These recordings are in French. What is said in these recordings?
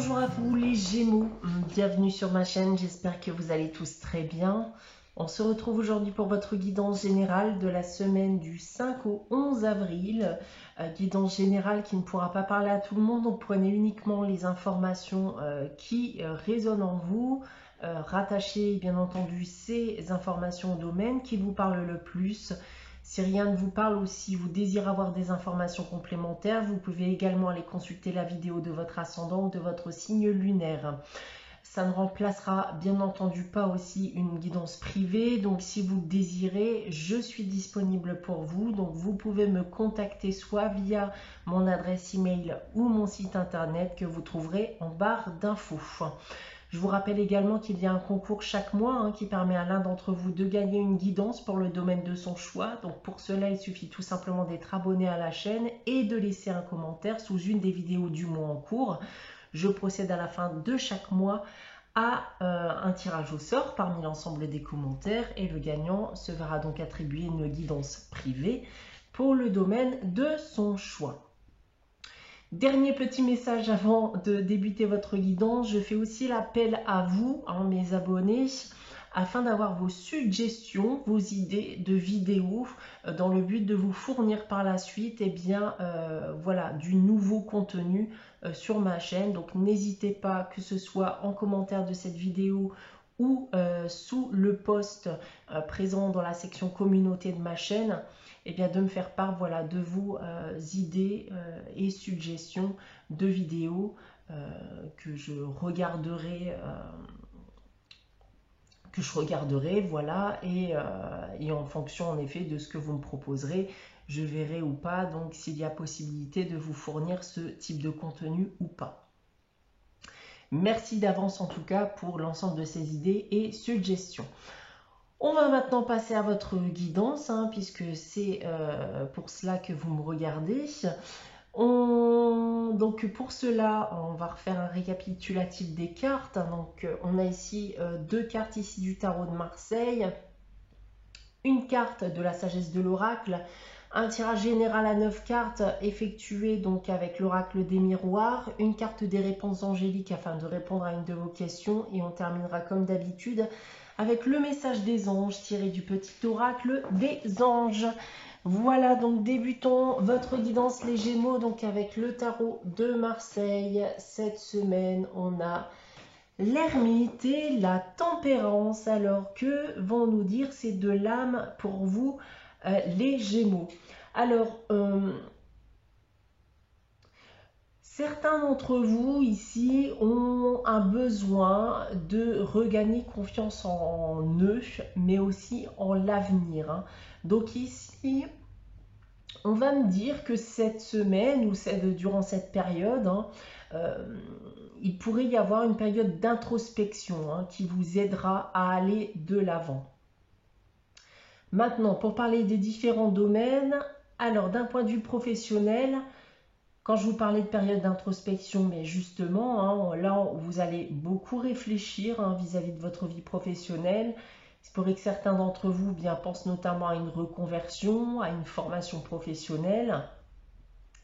Bonjour à vous les Gémeaux, bienvenue sur ma chaîne, j'espère que vous allez tous très bien. On se retrouve aujourd'hui pour votre guidance générale de la semaine du 5 au 11 avril. Guidance générale qui ne pourra pas parler à tout le monde, donc prenez uniquement les informations qui résonnent en vous. Rattachez bien entendu ces informations au domaine qui vous parle le plus. Si rien ne vous parle ou si vous désirez avoir des informations complémentaires, vous pouvez également aller consulter la vidéo de votre ascendant ou de votre signe lunaire. Ça ne remplacera bien entendu pas aussi une guidance privée, donc si vous le désirez, je suis disponible pour vous. Donc vous pouvez me contacter soit via mon adresse email ou mon site internet que vous trouverez en barre d'infos. Je vous rappelle également qu'il y a un concours chaque mois qui permet à l'un d'entre vous de gagner une guidance pour le domaine de son choix. Donc pour cela, il suffit tout simplement d'être abonné à la chaîne et de laisser un commentaire sous une des vidéos du mois en cours. Je procède à la fin de chaque mois à un tirage au sort parmi l'ensemble des commentaires et le gagnant se verra donc attribuer une guidance privée pour le domaine de son choix. Dernier petit message avant de débuter votre guidance, je fais aussi l'appel à vous, mes abonnés, afin d'avoir vos suggestions, vos idées de vidéos, dans le but de vous fournir par la suite voilà, du nouveau contenu sur ma chaîne. Donc n'hésitez pas, que ce soit en commentaire de cette vidéo ou sous le post présent dans la section communauté de ma chaîne, de me faire part voilà, de vos idées et suggestions de vidéos que je regarderai, voilà, et en fonction en effet de ce que vous me proposerez, je verrai ou pas donc s'il y a possibilité de vous fournir ce type de contenu ou pas. Merci d'avance en tout cas pour l'ensemble de ces idées et suggestions. On va maintenant passer à votre guidance, puisque c'est pour cela que vous me regardez. Donc pour cela, on va refaire un récapitulatif des cartes. Donc on a ici deux cartes ici du tarot de Marseille, une carte de la sagesse de l'oracle, un tirage général à 9 cartes effectué donc avec l'oracle des miroirs, une carte des réponses angéliques afin de répondre à une de vos questions, et on terminera comme d'habitude avec le message des anges tiré du petit oracle des anges. Voilà, donc débutons votre guidance les Gémeaux donc avec le tarot de Marseille. Cette semaine, on a l'ermite et la tempérance. Alors, que vont nous dire ces deux lames pour vous, les Gémeaux? Alors, certains d'entre vous ici ont un besoin de regagner confiance en eux, mais aussi en l'avenir. Donc ici, on va me dire que cette semaine ou durant cette période, il pourrait y avoir une période d'introspection qui vous aidera à aller de l'avant. Maintenant, pour parler des différents domaines, alors d'un point de vue professionnel, quand je vous parlais de période d'introspection, mais justement, là, vous allez beaucoup réfléchir vis-à-vis de votre vie professionnelle. Il pourrait que certains d'entre vous pensent notamment à une reconversion, à une formation professionnelle.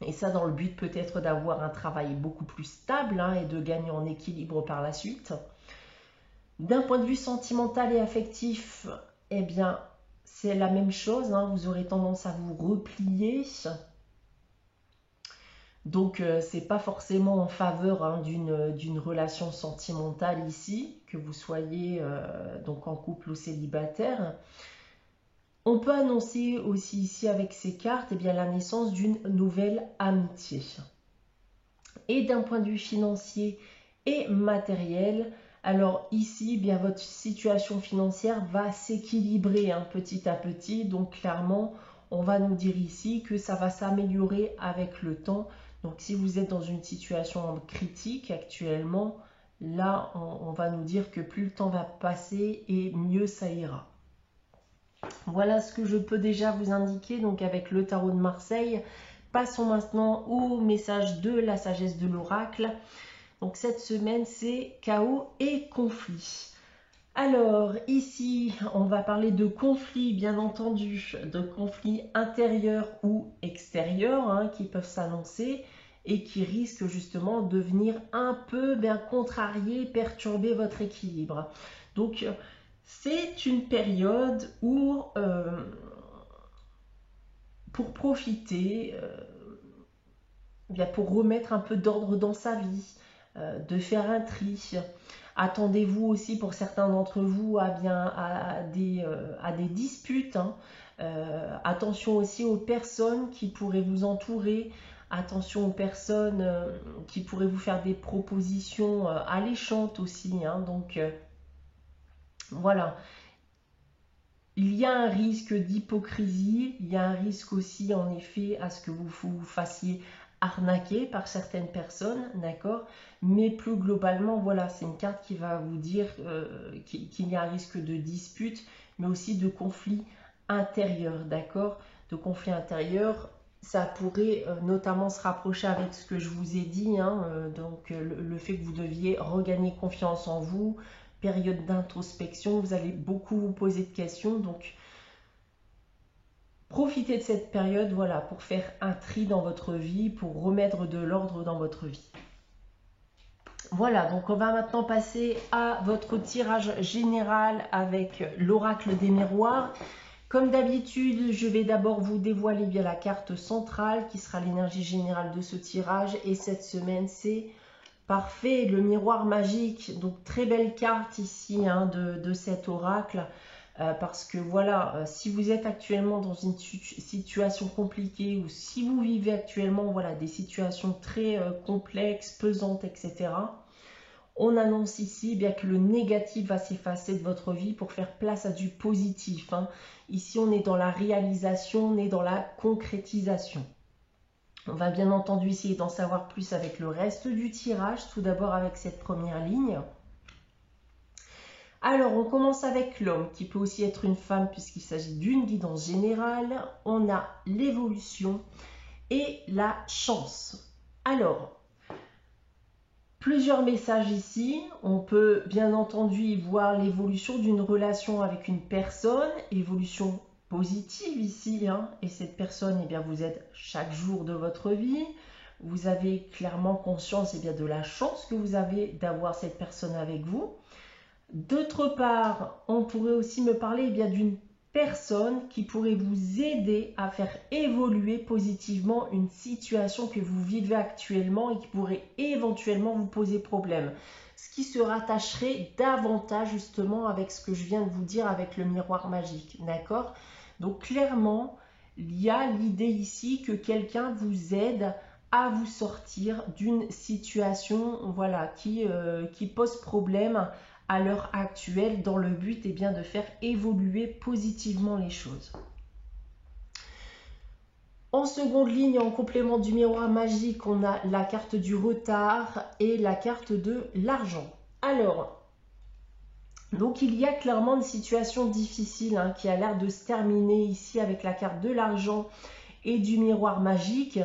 Et ça dans le but peut-être d'avoir un travail beaucoup plus stable et de gagner en équilibre par la suite. D'un point de vue sentimental et affectif, c'est la même chose. Vous aurez tendance à vous replier. Donc, c'est pas forcément en faveur d'une relation sentimentale ici, que vous soyez donc en couple ou célibataire. On peut annoncer aussi ici avec ces cartes la naissance d'une nouvelle amitié. Et d'un point de vue financier et matériel, alors ici, votre situation financière va s'équilibrer petit à petit. Donc clairement, on va nous dire ici que ça va s'améliorer avec le temps. Donc si vous êtes dans une situation critique actuellement, là, on va nous dire que plus le temps va passer et mieux ça ira. Voilà ce que je peux déjà vous indiquer donc avec le tarot de Marseille. Passons maintenant au message de la sagesse de l'oracle. Donc cette semaine, c'est chaos et conflit. Alors ici, on va parler de conflits, bien entendu, de conflits intérieurs ou extérieurs qui peuvent s'annoncer. et qui risque justement de venir un peu contrarier, perturber votre équilibre. Donc, c'est une période où, pour profiter, pour remettre un peu d'ordre dans sa vie, de faire un tri. Attendez-vous aussi pour certains d'entre vous à des disputes. Hein. Attention aussi aux personnes qui pourraient vous entourer. Attention aux personnes qui pourraient vous faire des propositions alléchantes aussi. Hein. Donc voilà. Il y a un risque d'hypocrisie. Il y a un risque aussi en effet à ce que vous fassiez arnaquer par certaines personnes, d'accord? Mais plus globalement, voilà, c'est une carte qui va vous dire qu'il y a un risque de dispute, mais aussi de conflit intérieur, d'accord? De conflit intérieur, ça pourrait notamment se rapprocher avec ce que je vous ai dit, hein, donc le fait que vous deviez regagner confiance en vous, période d'introspection, vous allez beaucoup vous poser de questions, donc profitez de cette période, voilà, pour faire un tri dans votre vie, pour remettre de l'ordre dans votre vie. Voilà, donc on va maintenant passer à votre tirage général avec l'oracle des miroirs. Comme d'habitude, je vais d'abord vous dévoiler bien la carte centrale qui sera l'énergie générale de ce tirage. Et cette semaine, c'est parfait, le miroir magique. Donc très belle carte ici hein, de cet oracle. Parce que voilà, si vous êtes actuellement dans une situation compliquée ou si vous vivez actuellement voilà, des situations très complexes, pesantes, etc., on annonce ici bien que le négatif va s'effacer de votre vie pour faire place à du positif. Hein. Ici, on est dans la réalisation, on est dans la concrétisation. On va bien entendu essayer d'en savoir plus avec le reste du tirage, tout d'abord avec cette première ligne. Alors, on commence avec l'homme, qui peut aussi être une femme puisqu'il s'agit d'une guidance générale. On a l'évolution et la chance. Alors, plusieurs messages ici. On peut bien entendu y voir l'évolution d'une relation avec une personne, évolution positive ici. Hein, et cette personne, eh bien, vous êtes chaque jour de votre vie. Vous avez clairement conscience eh bien, de la chance que vous avez d'avoir cette personne avec vous. D'autre part, on pourrait aussi me parler eh bien d'une personne qui pourrait vous aider à faire évoluer positivement une situation que vous vivez actuellement et qui pourrait éventuellement vous poser problème. Ce qui se rattacherait davantage justement avec ce que je viens de vous dire avec le miroir magique, d'accord? Donc clairement, il y a l'idée ici que quelqu'un vous aide à vous sortir d'une situation voilà, qui pose problème à l'heure actuelle dans le but eh bien, de faire évoluer positivement les choses. En seconde ligne, en complément du miroir magique, on a la carte du retard et la carte de l'argent. Alors, donc il y a clairement une situation difficile hein, qui a l'air de se terminer ici avec la carte de l'argent et du miroir magique.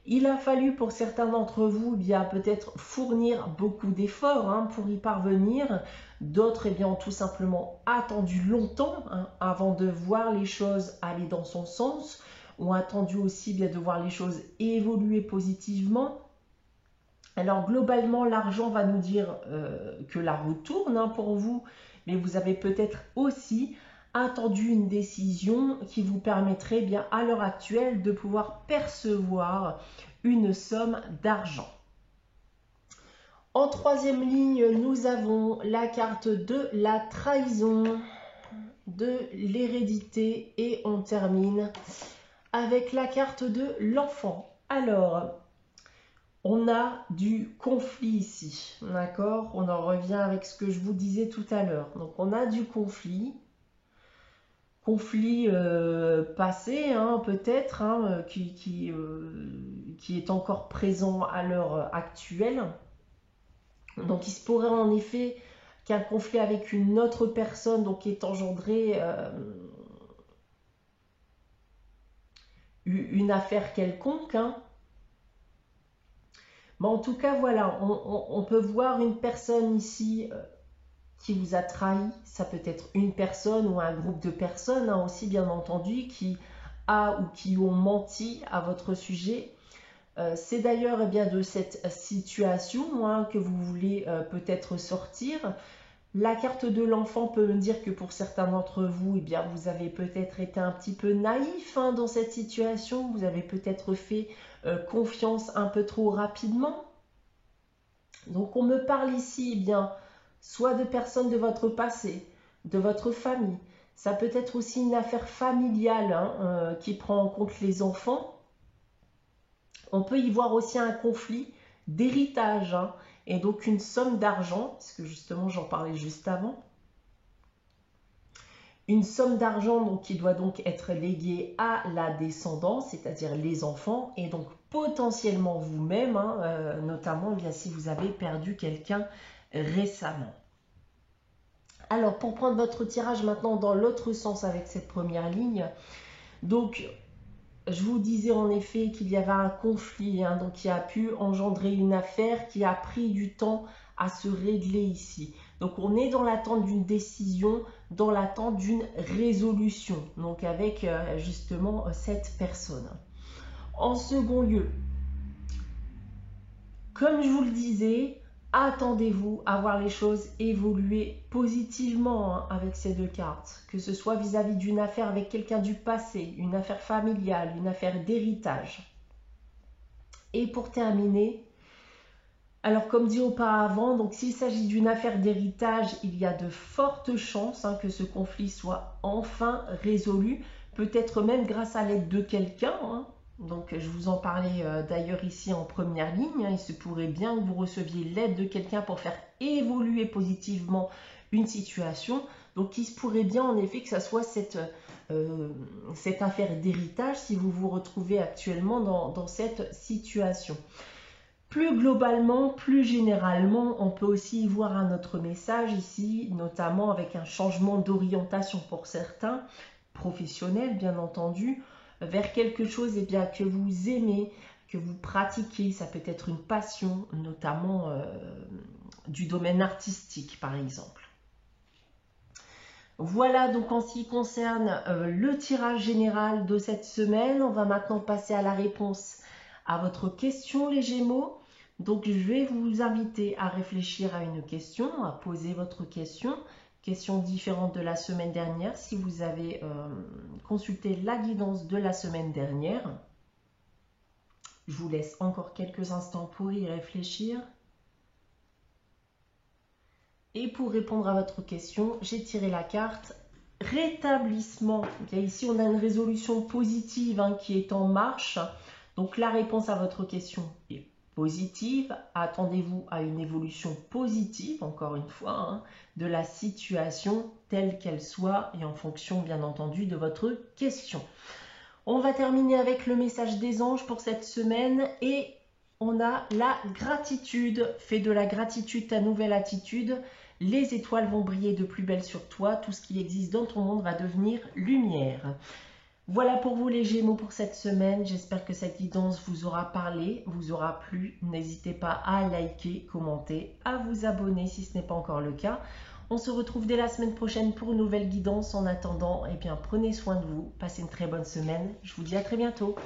Il a fallu pour certains d'entre vous bien peut-être fournir beaucoup d'efforts hein, pour y parvenir. D'autres eh bien, ont tout simplement attendu longtemps hein, avant de voir les choses aller dans son sens, ont attendu aussi bien de voir les choses évoluer positivement. Alors globalement, l'argent va nous dire que la roue tourne hein, pour vous, mais vous avez peut-être aussi attendu une décision qui vous permettrait bien à l'heure actuelle de pouvoir percevoir une somme d'argent. En troisième ligne, nous avons la carte de la trahison, de l'hérédité et on termine avec la carte de l'enfant. Alors, on a du conflit ici, d'accord? On en revient avec ce que je vous disais tout à l'heure. Donc, on a du conflit passé hein, peut-être, hein, qui est encore présent à l'heure actuelle. Donc il se pourrait en effet qu'un conflit avec une autre personne donc ait engendré une affaire quelconque. Hein. Mais en tout cas, voilà, on peut voir une personne ici qui vous a trahi. Ça peut être une personne ou un groupe de personnes hein, aussi bien entendu qui a ou qui ont menti à votre sujet. C'est d'ailleurs eh bien de cette situation hein, que vous voulez peut-être sortir. La carte de l'enfant peut me dire que pour certains d'entre vous, eh bien, vous avez peut-être été un petit peu naïf hein, dans cette situation. Vous avez peut-être fait confiance un peu trop rapidement. Donc on me parle ici eh bien, soit de personnes de votre passé, de votre famille. Ça peut être aussi une affaire familiale hein, qui prend en compte les enfants. On peut y voir aussi un conflit d'héritage hein, et donc une somme d'argent, parce que justement j'en parlais juste avant. Une somme d'argent donc, qui doit donc être léguée à la descendance, c'est-à-dire les enfants, et donc potentiellement vous-même, hein, notamment eh bien, si vous avez perdu quelqu'un récemment. Alors pour prendre votre tirage maintenant dans l'autre sens avec cette première ligne, donc je vous disais en effet qu'il y avait un conflit hein, donc qui a pu engendrer une affaire qui a pris du temps à se régler ici. Donc on est dans l'attente d'une décision, dans l'attente d'une résolution, donc avec justement cette personne. En second lieu, comme je vous le disais, attendez-vous à voir les choses évoluer positivement hein, avec ces deux cartes, que ce soit vis-à-vis d'une affaire avec quelqu'un du passé, une affaire familiale, une affaire d'héritage. Et pour terminer, alors comme dit auparavant, donc s'il s'agit d'une affaire d'héritage, il y a de fortes chances hein, que ce conflit soit enfin résolu, peut-être même grâce à l'aide de quelqu'un. Hein. Donc je vous en parlais d'ailleurs ici en première ligne, hein. Il se pourrait bien que vous receviez l'aide de quelqu'un pour faire évoluer positivement une situation. Donc il se pourrait bien en effet que ça soit cette affaire d'héritage si vous vous retrouvez actuellement dans cette situation. Plus globalement, plus généralement, on peut aussi y voir un autre message ici, notamment avec un changement d'orientation pour certains, professionnels bien entendu, vers quelque chose eh bien, que vous aimez, que vous pratiquez. Ça peut être une passion, notamment du domaine artistique par exemple. Voilà donc en ce qui concerne le tirage général de cette semaine. On va maintenant passer à la réponse à votre question les Gémeaux. Donc je vais vous inviter à réfléchir à une question, à poser votre question différente de la semaine dernière si vous avez consulté la guidance de la semaine dernière. Je vous laisse encore quelques instants pour y réfléchir. Et pour répondre à votre question, j'ai tiré la carte rétablissement. Okay, ici, on a une résolution positive hein, qui est en marche. Donc la réponse à votre question est positive. Attendez-vous à une évolution positive, encore une fois, hein, de la situation telle qu'elle soit et en fonction, bien entendu, de votre question. On va terminer avec le message des anges pour cette semaine et on a la gratitude. Fais de la gratitude ta nouvelle attitude. Les étoiles vont briller de plus belle sur toi. Tout ce qui existe dans ton monde va devenir lumière. Voilà pour vous les Gémeaux pour cette semaine. J'espère que cette guidance vous aura parlé, vous aura plu. N'hésitez pas à liker, commenter, à vous abonner si ce n'est pas encore le cas. On se retrouve dès la semaine prochaine pour une nouvelle guidance. En attendant, eh bien, prenez soin de vous. Passez une très bonne semaine. Je vous dis à très bientôt.